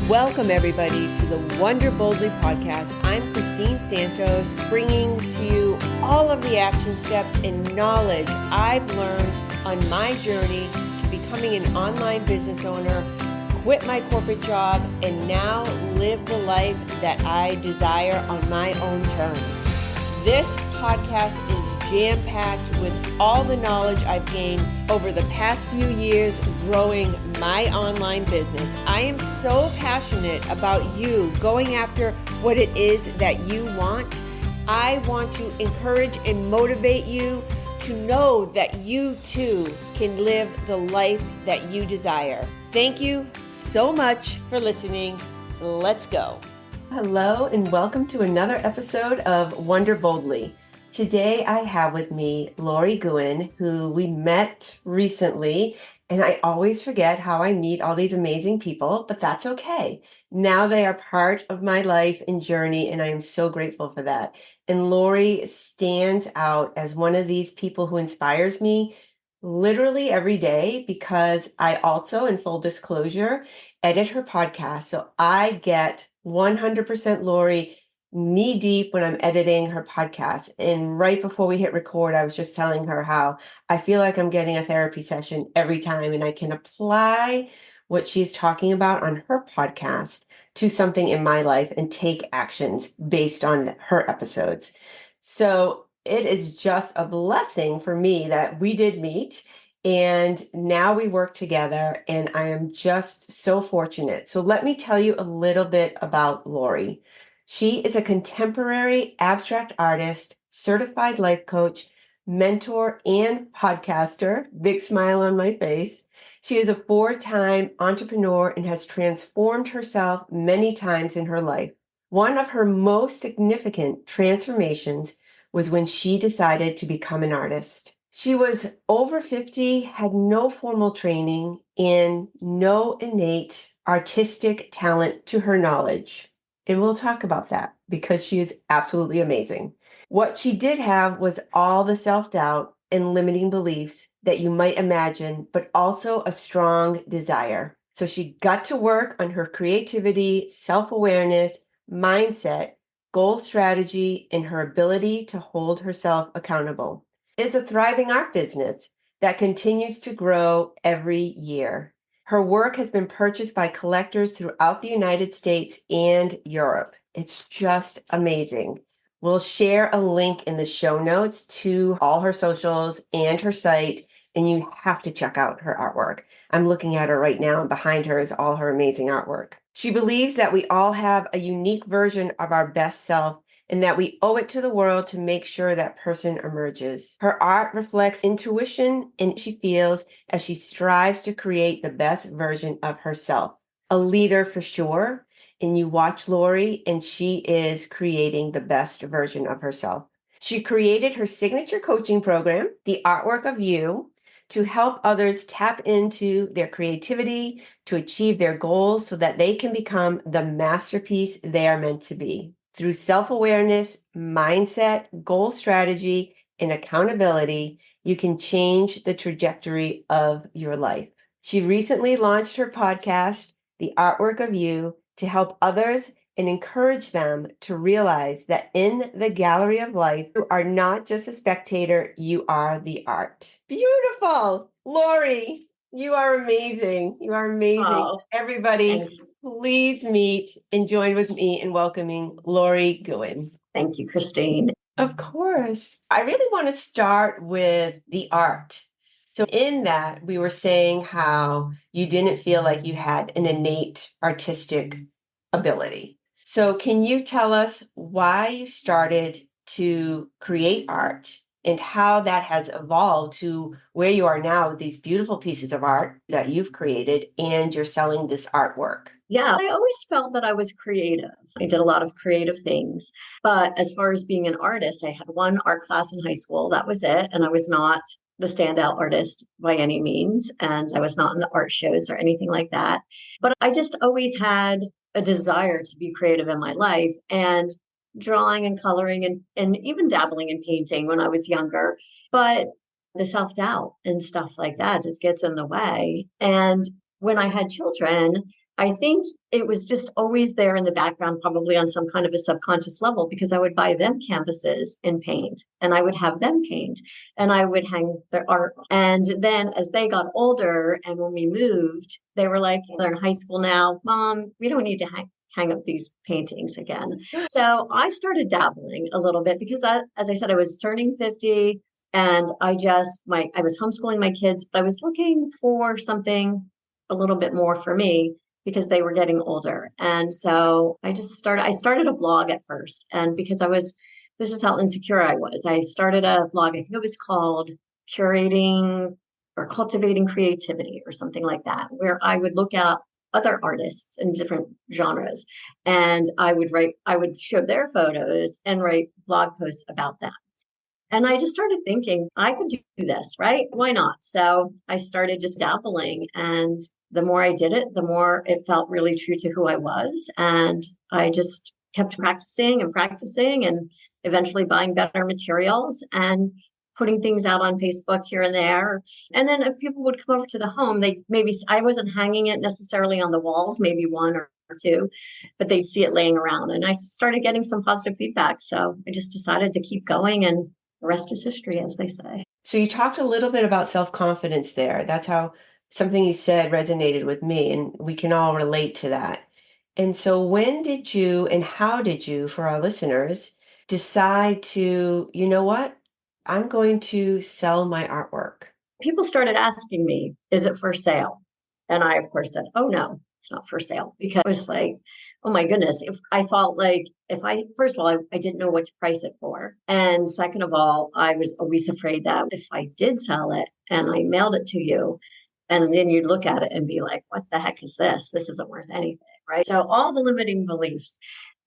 Welcome, everybody, to the Wonder Boldly podcast. I'm Christine Santos, bringing to you all of the action steps and knowledge I've learned on my journey to becoming an online business owner, quit my corporate job, and now live the life that I desire on my own terms. This podcast is jam-packed with all the knowledge I've gained over the past few years growing my online business. I am so passionate about you going after what it is that you want. I want to encourage and motivate you to know that you too can live the life that you desire. Thank you so much for listening. Let's go. Hello and welcome to another episode of Wonder Boldly. Today I have with me Lori Gouhin, who we met recently, and I always forget how I meet all these amazing people, but that's okay. Now they are part of my life and journey, and I am so grateful for that. And Lori stands out as one of these people who inspires me literally every day because I also, in full disclosure, edit her podcast. So I get 100% Lori knee deep when I'm editing her podcast. And right before we hit record, I was just telling her how I feel like I'm getting a therapy session every time, and I can apply what she's talking about on her podcast to something in my life and take actions based on her episodes. So it is just a blessing for me that we did meet and now we work together, and I am just so fortunate. So let me tell you a little bit about Lori. She is a contemporary abstract artist, certified life coach, mentor, and podcaster. Big smile on my face. She is a 4-time entrepreneur and has transformed herself many times in her life. One of her most significant transformations was when she decided to become an artist. She was over 50, had no formal training, and no innate artistic talent to her knowledge. And we'll talk about that because she is absolutely amazing. What she did have was all the self-doubt and limiting beliefs that you might imagine, but also a strong desire. So she got to work on her creativity, self-awareness, mindset, goal strategy, and her ability to hold herself accountable. It's a thriving art business that continues to grow every year. Her work has been purchased by collectors throughout the United States and Europe. It's just amazing. We'll share a link in the show notes to all her socials and her site, and you have to check out her artwork. I'm looking at her right now, and behind her is all her amazing artwork. She believes that we all have a unique version of our best self and that we owe it to the world to make sure that person emerges. Her art reflects intuition and she feels as she strives to create the best version of herself. A leader for sure, and you watch Lori and she is creating the best version of herself. She created her signature coaching program, The Artwork of You, to help others tap into their creativity, to achieve their goals so that they can become the masterpiece they are meant to be. Through self-awareness, mindset, goal strategy, and accountability, you can change the trajectory of your life. She recently launched her podcast, The Artwork of You, to help others and encourage them to realize that in the gallery of life, you are not just a spectator, you are the art. Beautiful. Lori, you are amazing. You are amazing. Oh, Everybody, please meet and join with me in welcoming Lori Gouhin. thank you, Christine. Of course. I really want to start with the art. So in that, we were saying how you didn't feel like you had an innate artistic ability. So can you tell us why you started to create art and how that has evolved to where you are now with these beautiful pieces of art that you've created and you're selling this artwork? Yeah, I always felt that I was creative. I did a lot of creative things. But as far as being an artist, I had one art class in high school. That was it. And I was not the standout artist by any means. And I was not in the art shows or anything like that. But I just always had a desire to be creative in my life, and drawing and coloring and even dabbling in painting when I was younger. But the self-doubt and stuff like that just gets in the way. And when I had children, I think it was just always there in the background, probably on some kind of a subconscious level, because I would buy them canvases and paint, and I would have them paint, and I would hang their art. And then as they got older and when we moved, they were like, they're in high school now, Mom, we don't need to hang up these paintings again. So I started dabbling a little bit because as I said, I was turning 50 and I was homeschooling my kids, but I was looking for something a little bit more for me because they were getting older. And so I started a blog at first. And because this is how insecure I was. I started a blog, I think it was called Curating or Cultivating Creativity or something like that, where I would look at other artists in different genres. And I would show their photos and write blog posts about them. And I just started thinking I could do this, right? Why not? So I started just dabbling. And the more I did it, the more it felt really true to who I was. And I just kept practicing and eventually buying better materials and putting things out on Facebook here and there. And then if people would come over to the home, I wasn't hanging it necessarily on the walls, maybe one or two, but they'd see it laying around. And I started getting some positive feedback. So I just decided to keep going, and the rest is history, as they say. So you talked a little bit about self-confidence there. That's how something you said resonated with me, and we can all relate to that. And so when did you and how did you, for our listeners, decide to, you know what? I'm going to sell my artwork. People started asking me, is it for sale? And I, of course, said, oh, no, it's not for sale, because it was like, oh, my goodness. First of all, I didn't know what to price it for. And second of all, I was always afraid that if I did sell it and I mailed it to you, and then you'd look at it and be like, what the heck is this? This isn't worth anything, right? So all the limiting beliefs.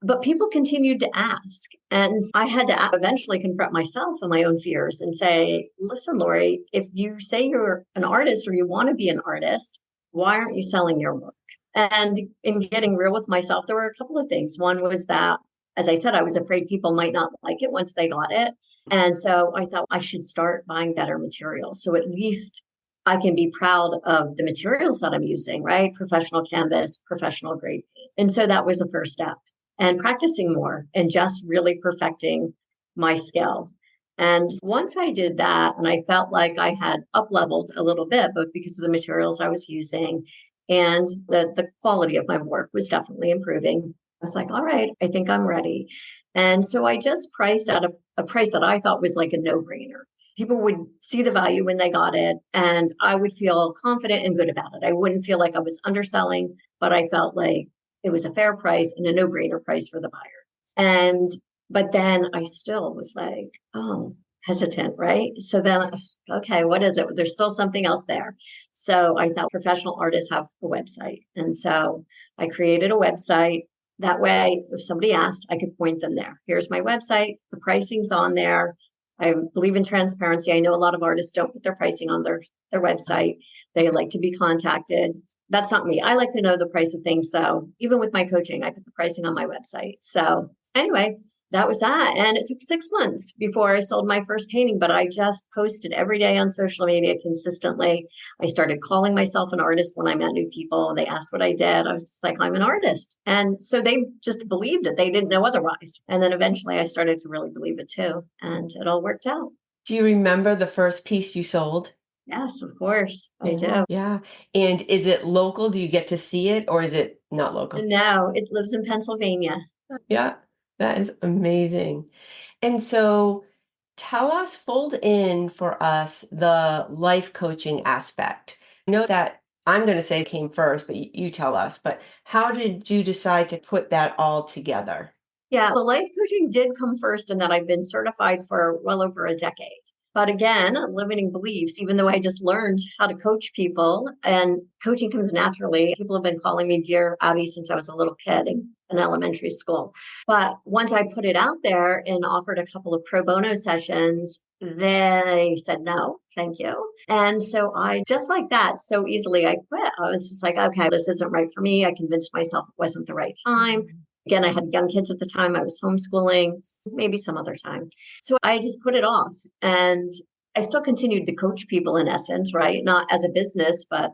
But people continued to ask. And I had to eventually confront myself and my own fears and say, listen, Lori, if you say you're an artist or you want to be an artist, why aren't you selling your work? And in getting real with myself, there were a couple of things. One was that, as I said, I was afraid people might not like it once they got it. And so I thought I should start buying better materials. So at least I can be proud of the materials that I'm using, right? Professional canvas, professional grade paint. And so that was the first step. And practicing more and just really perfecting my skill. And once I did that, and I felt like I had up-leveled a little bit, both because of the materials I was using and the quality of my work was definitely improving. I was like, all right, I think I'm ready. And so I just priced at a price that I thought was like a no-brainer. People would see the value when they got it, and I would feel confident and good about it. I wouldn't feel like I was underselling, but I felt like it was a fair price and a no-brainer price for the buyer. But then I still was like, oh, hesitant, right? So then, okay, what is it? There's still something else there. So I thought professional artists have a website. And so I created a website. That way, if somebody asked, I could point them there. Here's my website. The pricing's on there. I believe in transparency. I know a lot of artists don't put their pricing on their website. They like to be contacted. That's not me. I like to know the price of things. So even with my coaching, I put the pricing on my website. So anyway, that was that. And it took 6 months before I sold my first painting, but I just posted every day on social media consistently. I started calling myself an artist when I met new people. They asked what I did. I was just like, I'm an artist. And so they just believed it. They didn't know otherwise. And then eventually I started to really believe it too. And it all worked out. Do you remember the first piece you sold? Yes, of course. I do. Yeah. And is it local? Do you get to see it, or is it not local? No, it lives in Pennsylvania. Yeah, that is amazing. And so fold in for us the life coaching aspect. I know that I'm going to say it came first, but you tell us, but how did you decide to put that all together? Yeah, the life coaching did come first, in that I've been certified for well over a decade. But again, limiting beliefs, even though I just learned how to coach people, and coaching comes naturally. People have been calling me Dear Abby since I was a little kid in elementary school. But once I put it out there and offered a couple of pro bono sessions, they said, no, thank you. And so I, just like that, so easily I quit. I was just like, okay, this isn't right for me. I convinced myself it wasn't the right time. Again, I had young kids at the time. I was homeschooling, maybe some other time. So I just put it off, and I still continued to coach people in essence, right? Not as a business, but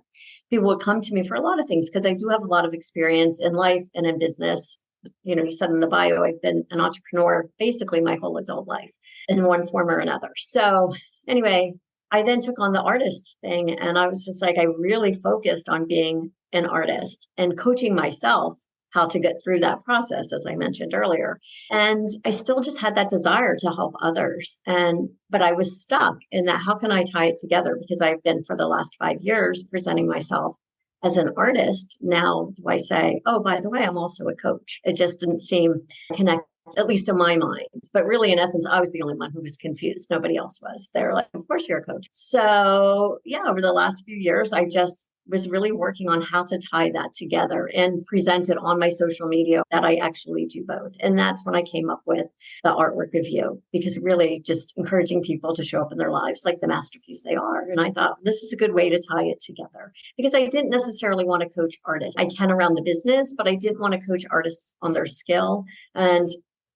people would come to me for a lot of things because I do have a lot of experience in life and in business. You said in the bio, I've been an entrepreneur basically my whole adult life in one form or another. So anyway, I then took on the artist thing, and I was just like, I really focused on being an artist and coaching myself how to get through that process, as I mentioned earlier. And I still just had that desire to help others. But I was stuck in that, how can I tie it together? Because I've been for the last 5 years presenting myself as an artist. Now, do I say, oh, by the way, I'm also a coach? It just didn't seem connected, at least in my mind. But really, in essence, I was the only one who was confused. Nobody else was. They're like, of course you're a coach. So yeah, over the last few years, I just was really working on how to tie that together and present it on my social media that I actually do both. And that's when I came up with the artwork of you, because really just encouraging people to show up in their lives like the masterpiece they are. And I thought this is a good way to tie it together, because I didn't necessarily want to coach artists. I can around the business, but I didn't want to coach artists on their skill. And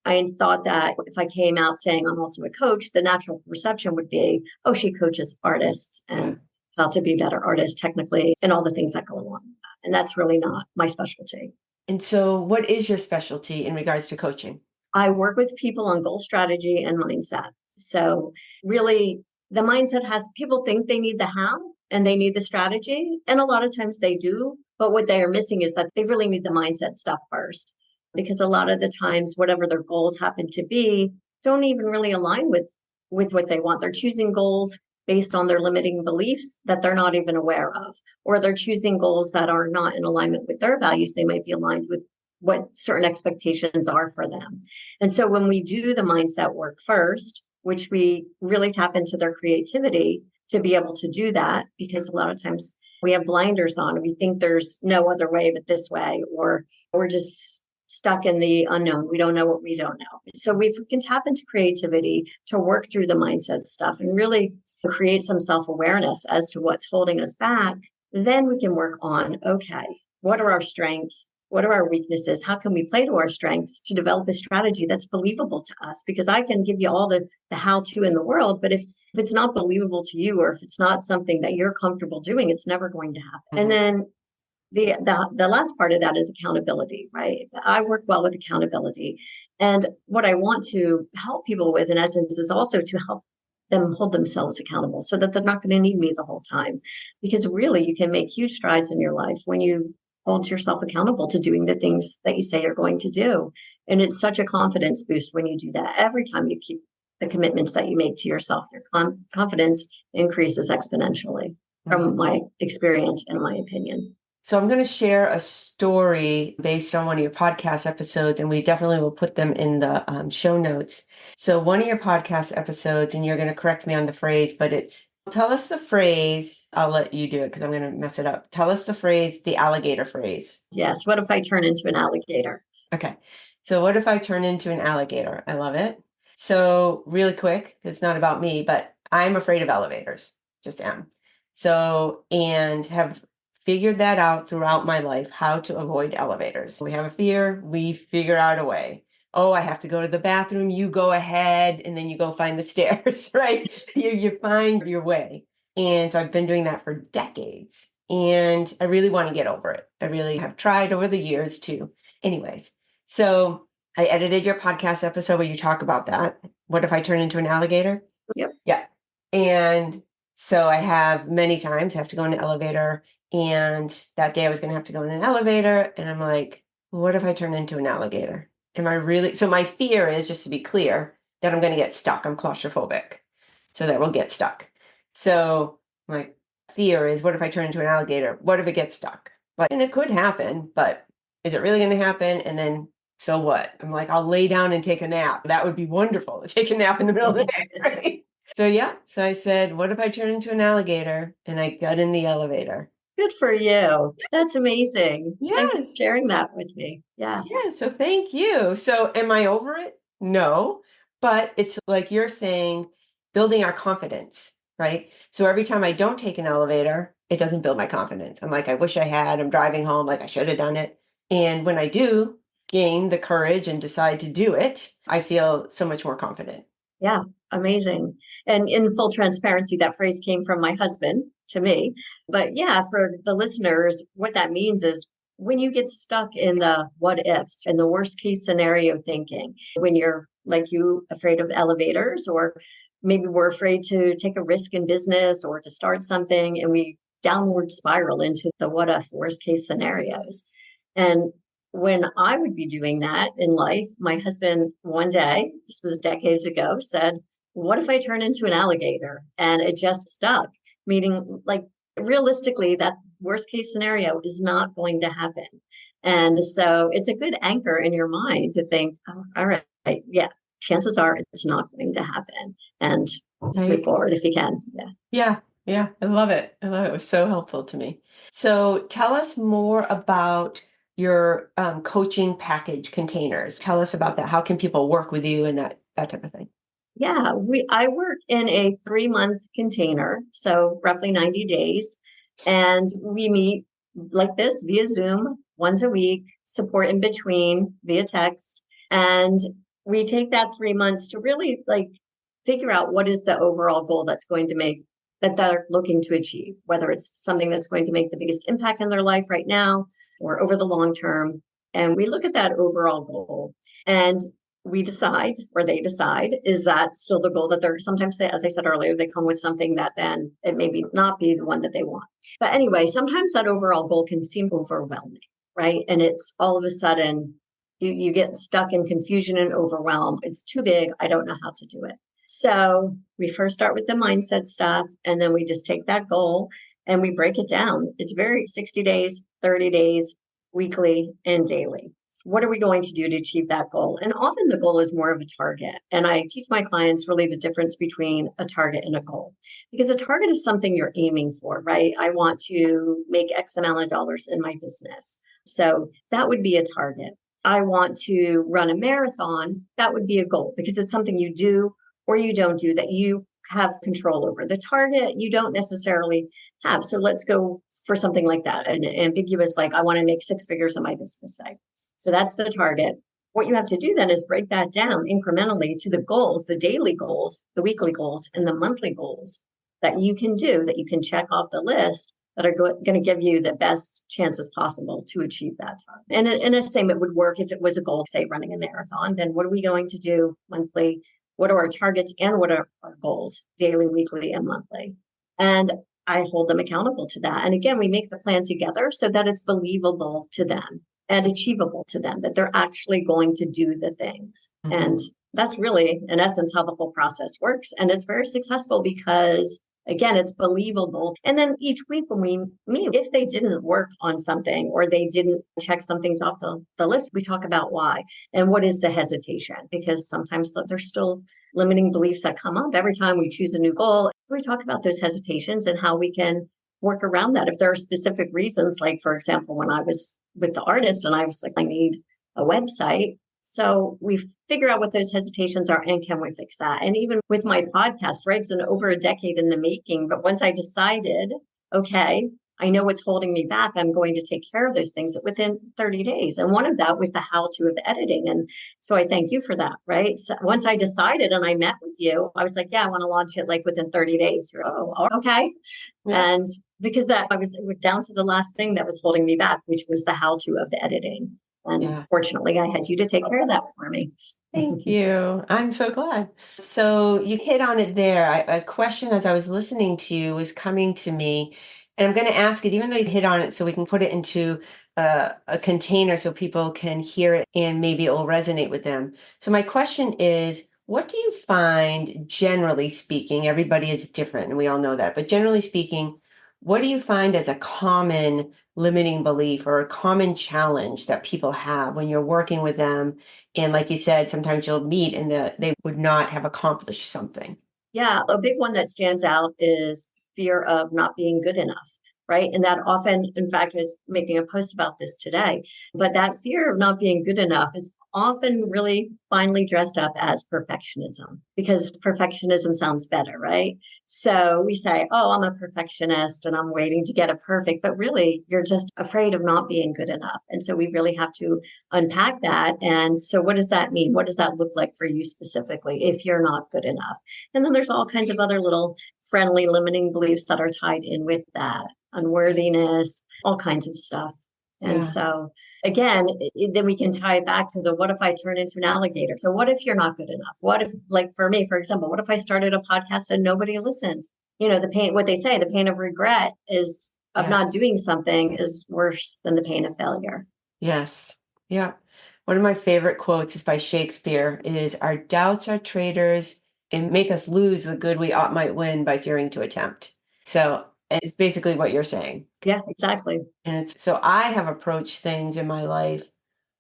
I thought that if I came out saying I'm also a coach, the natural perception would be, oh, she coaches artists and how to be better artists technically and all the things that go along with that. And that's really not my specialty. And so what is your specialty in regards to coaching? I work with people on goal strategy and mindset. So really the mindset people think they need the how and they need the strategy. And a lot of times they do. But what they are missing is that they really need the mindset stuff first, because a lot of the times, whatever their goals happen to be, don't even really align with what they want. They're choosing goals based on their limiting beliefs that they're not even aware of, or they're choosing goals that are not in alignment with their values. They might be aligned with what certain expectations are for them. And so when we do the mindset work first, which we really tap into their creativity to be able to do that, because a lot of times we have blinders on. We think there's no other way but this way, or we're just stuck in the unknown. We don't know what we don't know. So we can tap into creativity to work through the mindset stuff and really create some self-awareness as to what's holding us back. Then we can work on, okay, what are our strengths? What are our weaknesses? How can we play to our strengths to develop a strategy that's believable to us? Because I can give you all the how-to in the world, but if it's not believable to you, or if it's not something that you're comfortable doing, it's never going to happen. And then the last part of that is accountability, right? I work well with accountability. And what I want to help people with, in essence, is also to help them hold themselves accountable so that they're not going to need me the whole time. Because really, you can make huge strides in your life when you hold yourself accountable to doing the things that you say you're going to do. And it's such a confidence boost when you do that. Every time you keep the commitments that you make to yourself, your confidence increases exponentially, from my experience and my opinion. So I'm going to share a story based on one of your podcast episodes, and we definitely will put them in the show notes. So one of your podcast episodes, and you're going to correct me on the phrase, but tell us the phrase. I'll let you do it because I'm going to mess it up. Tell us the phrase, the alligator phrase. Yes. What if I turn into an alligator? Okay. So what if I turn into an alligator? I love it. So really quick, it's not about me, but I'm afraid of elevators. Just am. So, and have figured that out throughout my life, how to avoid elevators. We have a fear, we figure out a way. Oh, I have to go to the bathroom. You go ahead, and then you go find the stairs, right? You find your way. And so I've been doing that for decades. And I really want to get over it. I really have tried over the years too. Anyways, so I edited your podcast episode where you talk about that. What if I turn into an alligator? Yep. Yeah. And so I have many times have to go in an elevator. And that day I was going to have to go in an elevator. And I'm like, what if I turn into an alligator? Am I really? So my fear is, just to be clear, that I'm going to get stuck. I'm claustrophobic. So that we'll get stuck. So my fear is, what if I turn into an alligator? What if it gets stuck? And it could happen, but is it really going to happen? And then, so what? I'm like, I'll lay down and take a nap. That would be wonderful, to take a nap in the middle of the day, right? So yeah. So I said, what if I turn into an alligator? And I got in the elevator. Good for you. That's amazing. Yes. Thank you for sharing that with me. Yeah. Yeah. So thank you. So am I over it? No. But it's like you're saying, building our confidence, right? So every time I don't take an elevator, it doesn't build my confidence. I'm like, I wish I had. I'm driving home, like I should have done it. And when I do gain the courage and decide to do it, I feel so much more confident. Yeah. Amazing. And in full transparency, that phrase came from my husband. to me. But yeah, for the listeners, what that means is when you get stuck in the what ifs and the worst case scenario thinking, when you're like you, afraid of elevators, or maybe we're afraid to take a risk in business or to start something, and we downward spiral into the what if worst case scenarios. And when I would be doing that in life, my husband one day, this was decades ago, said, what if I turn into an alligator? And it just stuck, meaning like realistically, that worst case scenario is not going to happen. And so it's a good anchor in your mind to think, oh, all right, yeah, chances are it's not going to happen. And just move forward if you can. Yeah. Yeah. Yeah. I love it. I love it. It was so helpful to me. So tell us more about your coaching package containers. Tell us about that. How can people work with you and that type of thing? Yeah, I work in a 3-month container, so roughly 90 days. And we meet like this via Zoom once a week, support in between via text. And we take that 3 months to really like figure out what is the overall goal that's going to make that they're looking to achieve, whether it's something that's going to make the biggest impact in their life right now or over the long term. And we look at that overall goal. And we decide, or they decide, is that still the goal that they're sometimes, they, as I said earlier, they come with something that then it maybe not be the one that they want. But anyway, sometimes that overall goal can seem overwhelming, right? And it's all of a sudden you get stuck in confusion and overwhelm. It's too big. I don't know how to do it. So we first start with the mindset stuff, and then we just take that goal and we break it down. It's very 60 days, 30 days, weekly, and daily. What are we going to do to achieve that goal? And often the goal is more of a target. And I teach my clients really the difference between a target and a goal, because a target is something you're aiming for, right? I want to make X amount of dollars in my business. So that would be a target. I want to run a marathon. That would be a goal because it's something you do or you don't do that you have control over. The target you don't necessarily have. So let's go for something like that, an ambiguous, like I want to make 6 figures in my business, say. So that's the target. What you have to do then is break that down incrementally to the goals, the daily goals, the weekly goals, and the monthly goals that you can do, that you can check off the list that are going to give you the best chances possible to achieve that target. And in the same, it would work if it was a goal, say running a marathon. Then what are we going to do monthly? What are our targets and what are our goals, daily, weekly, and monthly? And I hold them accountable to that. And again, we make the plan together so that it's believable to them and achievable to them, that they're actually going to do the things. Mm-hmm. And that's really, in essence, how the whole process works. And it's very successful because, again, it's believable. And then each week when we meet, if they didn't work on something or they didn't check some things off the list, we talk about why and what is the hesitation, because sometimes there's still limiting beliefs that come up every time we choose a new goal. We talk about those hesitations and how we can work around that. If there are specific reasons, like, for example, when I was with the artist and I was like, I need a website. So we figure out what those hesitations are and can we fix that? And even with my podcast, right, it's over a decade in the making. But once I decided, okay, I know what's holding me back, I'm going to take care of those things within 30 days. And one of that was the how-to of editing. And so I thank you for that, right? So once I decided and I met with you, I was like, yeah, I want to launch it like within 30 days. You're, oh, okay. Yeah. And because that I was down to the last thing that was holding me back, which was the how-to of the editing. And fortunately, I had you to take care of that for me. Thank you. I'm so glad. So you hit on it there. A question as I was listening to you was coming to me, and I'm going to ask it, even though you hit on it, so we can put it into a container so people can hear it and maybe it will resonate with them. So my question is, what do you find, generally speaking, everybody is different, and we all know that, but generally speaking, what do you find as a common limiting belief or a common challenge that people have when you're working with them? And like you said, sometimes you'll meet and they would not have accomplished something. Yeah, a big one that stands out is fear of not being good enough, right? And that often, in fact, I was making a post about this today, but that fear of not being good enough is often really finely dressed up as perfectionism because perfectionism sounds better, right? So we say, oh, I'm a perfectionist and I'm waiting to get it perfect. But really, you're just afraid of not being good enough. And so we really have to unpack that. And so, what does that mean? What does that look like for you specifically if you're not good enough? And then there's all kinds of other little friendly limiting beliefs that are tied in with that unworthiness, all kinds of stuff. And Yeah. so, again, then we can tie it back to the what if I turn into an alligator? So, what if you're not good enough? What if, like for me, for example, what if I started a podcast and nobody listened? The pain, what they say, the pain of regret is of not Yes. doing something is worse than the pain of failure. Yes. Yeah. One of my favorite quotes is by Shakespeare is our doubts are traitors and make us lose the good we ought might win by fearing to attempt. So it's basically what you're saying. Yeah, exactly. And it's so I have approached things in my life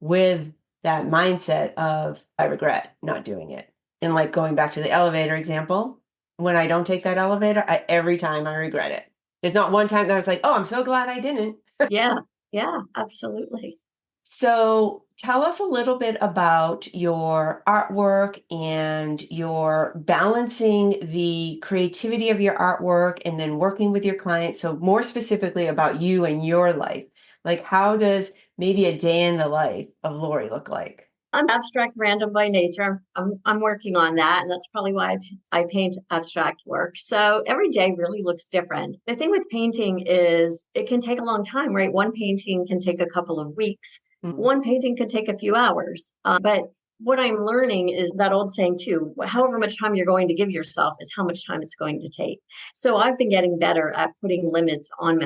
with that mindset of I regret not doing it. And like going back to the elevator example, when I don't take that elevator, every time I regret it. There's not one time that I was like, oh, I'm so glad I didn't. Yeah, yeah, absolutely. So tell us a little bit about your artwork and your balancing the creativity of your artwork and then working with your clients. So more specifically about you and your life. Like how does maybe a day in the life of Lori look like? I'm abstract random by nature. I'm working on that, and that's probably why I paint abstract work. So every day really looks different. The thing with painting is it can take a long time, right? One painting can take a couple of weeks. Mhm. One painting could take a few hours. But what I'm learning is that old saying too, however much time you're going to give yourself is how much time it's going to take. So I've been getting better at putting limits on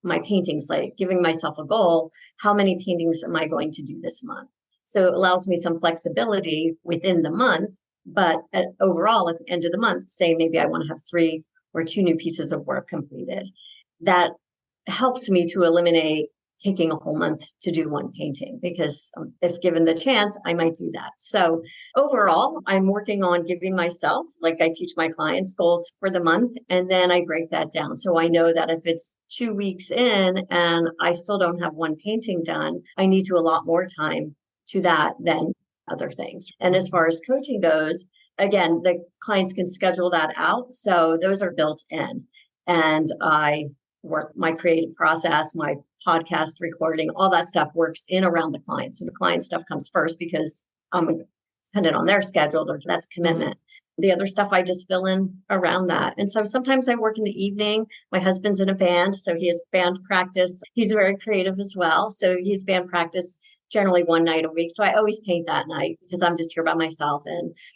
my paintings, like giving myself a goal. How many paintings am I going to do this month? So it allows me some flexibility within the month. But overall, at the end of the month, say maybe I want to have 3 or 2 new pieces of work completed. That helps me to eliminate taking a whole month to do one painting because if given the chance, I might do that. So overall, I'm working on giving myself, like I teach my clients, goals for the month, and then I break that down. So I know that if it's 2 weeks in and I still don't have one painting done, I need to allot more time to that than other things. And as far as coaching goes, again, the clients can schedule that out. So those are built in. And I work my creative process, my podcast recording, all that stuff works in around the client. So the client stuff comes first because I'm dependent on their schedule. That's commitment. The other stuff I just fill in around that. And so sometimes I work in the evening. My husband's in a band, so he has band practice. He's very creative as well. So he's band practice generally one night a week. So I always paint that night because I'm just here by myself.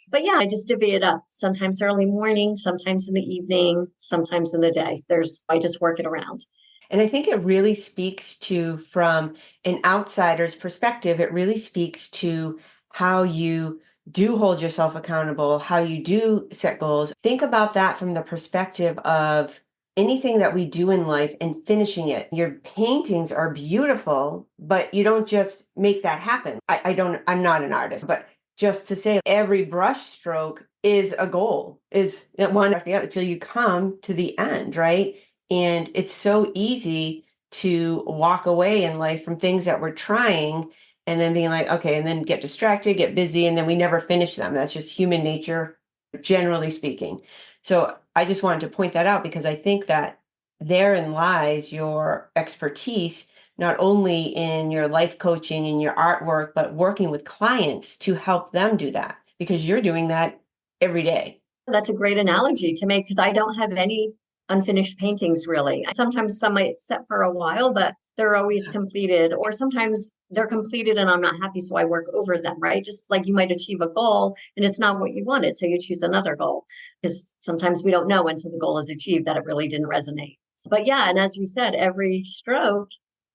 But yeah, I just divvy it up. Sometimes early morning, sometimes in the evening, sometimes in the day. I just work it around. And I think it really speaks to, from an outsider's perspective, it really speaks to how you do hold yourself accountable, how you do set goals. Think about that from the perspective of anything that we do in life and finishing it. Your paintings are beautiful, but you don't just make that happen. I'm not an artist, but just to say every brush stroke is a goal, is one after the other till you come to the end, right? And it's so easy to walk away in life from things that we're trying and then being like, okay, and then get distracted, get busy, and then we never finish them. That's just human nature, generally speaking. So I just wanted to point that out because I think that therein lies your expertise, not only in your life coaching and your artwork, but working with clients to help them do that because you're doing that every day. That's a great analogy to make because I don't have any unfinished paintings really. Sometimes some might set for a while, but they're always completed, or sometimes they're completed and I'm not happy, so I work over them, right? Just like you might achieve a goal and it's not what you wanted, so you choose another goal because sometimes we don't know until the goal is achieved that it really didn't resonate. But yeah, and as you said, every stroke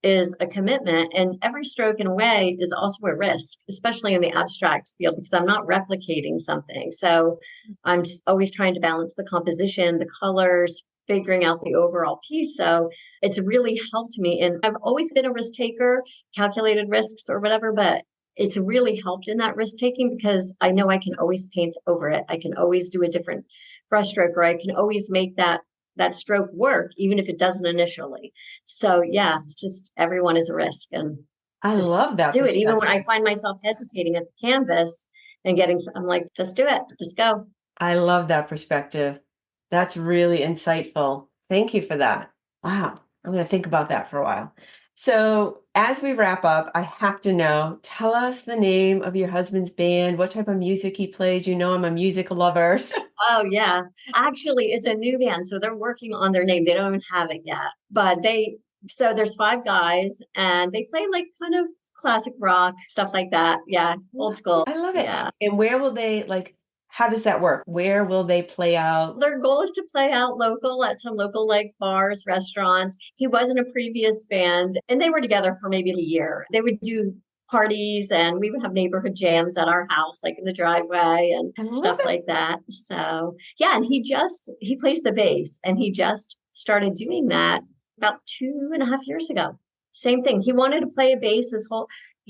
is a commitment, and every stroke in a way is also a risk, especially in the abstract field because I'm not replicating something. So I'm just always trying to balance the composition, the colors, figuring out the overall piece. So it's really helped me. And I've always been a risk taker, calculated risks or whatever, but it's really helped in that risk taking because I know I can always paint over it. I can always do a different brush stroke, or I can always make that stroke work, even if it doesn't initially. So yeah, it's just everyone is a risk. And I Just love that do it. Even when I perspective. find myself hesitating at the canvas and I'm like, just do it, just go. I love that perspective. That's really insightful. Thank you for that. Wow. I'm going to think about that for a while. So, as we wrap up, I have to know, tell us the name of your husband's band, what type of music he plays. You know, I'm a music lover. Oh yeah. Actually, it's a new band. So they're working on their name. They don't even have it yet. So there's five guys and they play like kind of classic rock, stuff like that. Yeah. Old school. I love it. Yeah. And where will they, like, how does that work? Where will they play out? Their goal is to play out local at some local like bars, restaurants. He was in a previous band and they were together for maybe a year. They would do parties and we would have neighborhood jams at our house, like in the driveway and I love stuff it. like that. So yeah, and he plays the bass and he just started doing that about 2.5 years ago. Same thing. He wanted to play a bass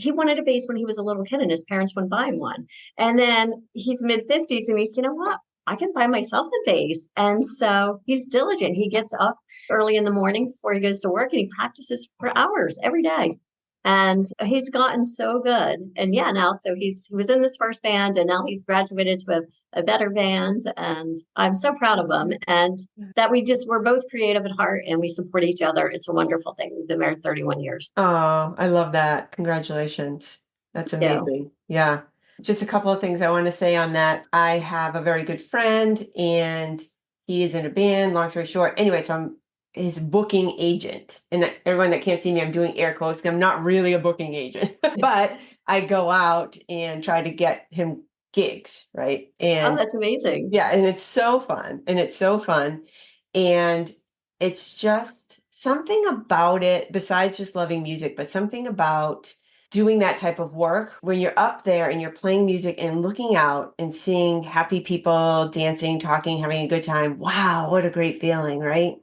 he wanted a bass when he was a little kid and his parents wouldn't buy him one. And then he's mid 50s and he's, you know what? I can buy myself a bass. And so he's diligent. He gets up early in the morning before he goes to work and he practices for hours every day. And he's gotten so good. And yeah, now he was in this first band and now he's graduated to a better band. And I'm so proud of him. And that we're both creative at heart and we support each other. It's a wonderful thing. We've been married 31 years. Oh, I love that. Congratulations. That's Yeah. amazing. Yeah. Just a couple of things I want to say on that. I have a very good friend and he is in a band, long story short. Anyway, so I'm his booking agent. And everyone that can't see me, I'm doing air quotes. I'm not really a booking agent, but I go out and try to get him gigs, right? Oh, And that's amazing. yeah, and it's so fun. And it's so fun. And it's just something about it, besides just loving music, but something about doing that type of work when you're up there and you're playing music and looking out and seeing happy people dancing, talking, having a good time. Wow, what a great feeling, right?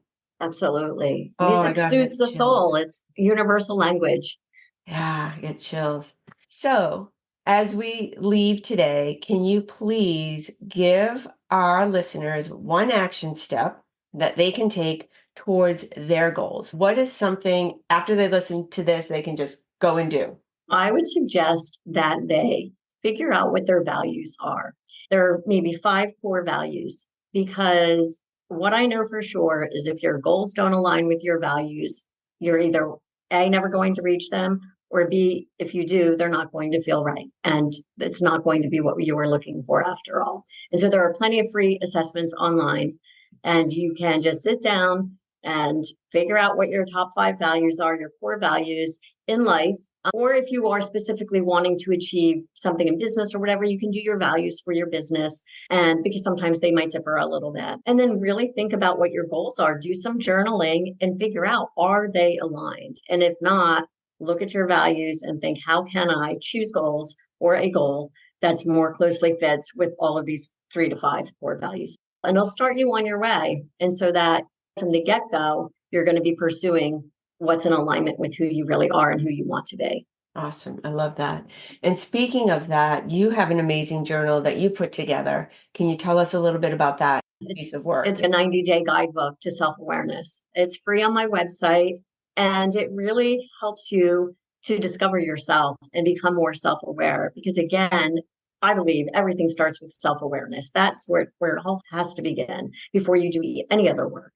Absolutely. Oh my Music God, I soothes get the chills. soul. It's universal language. Yeah, I get chills. So, as we leave today, can you please give our listeners one action step that they can take towards their goals? What is something after they listen to this they can just go and do? I would suggest that they figure out what their values are. There are maybe 5 core values because what I know for sure is if your goals don't align with your values, you're either A, never going to reach them, or B, if you do, they're not going to feel right. And it's not going to be what you were looking for after all. And so there are plenty of free assessments online, and you can just sit down and figure out what your top 5 values are, your core values in life. Or if you are specifically wanting to achieve something in business or whatever, you can do your values for your business. And because sometimes they might differ a little bit. And then really think about what your goals are. Do some journaling and figure out, are they aligned? And if not, look at your values and think, how can I choose goals or a goal that's more closely fits with all of these 3 to 5 core values? And it'll start you on your way. And so that from the get-go, you're going to be pursuing what's in alignment with who you really are and who you want to be. Awesome. I love that. And speaking of that, you have an amazing journal that you put together. Can you tell us a little bit about that piece of work? It's a 90-day guidebook to self-awareness. It's free on my website and it really helps you to discover yourself and become more self-aware because again, I believe everything starts with self-awareness. That's where it all has to begin before you do any other work.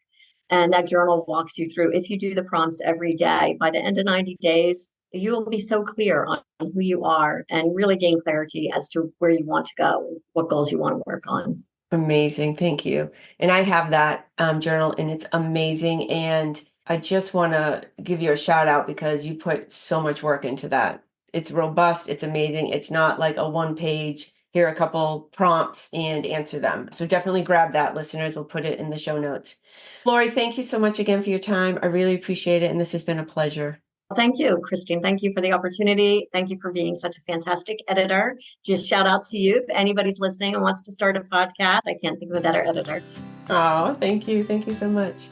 And that journal walks you through. If you do the prompts every day, by the end of 90 days, you will be so clear on who you are and really gain clarity as to where you want to go, what goals you want to work on. Amazing. Thank you. And I have that journal and it's amazing. And I just want to give you a shout out because you put so much work into that. It's robust. It's amazing. It's not like a one page, here are a couple prompts and answer them. So definitely grab that, listeners. We'll put it in the show notes. Lori, thank you so much again for your time. I really appreciate it. And this has been a pleasure. Thank you, Christine. Thank you for the opportunity. Thank you for being such a fantastic editor. Just shout out to you. If anybody's listening and wants to start a podcast, I can't think of a better editor. Oh, thank you. Thank you so much.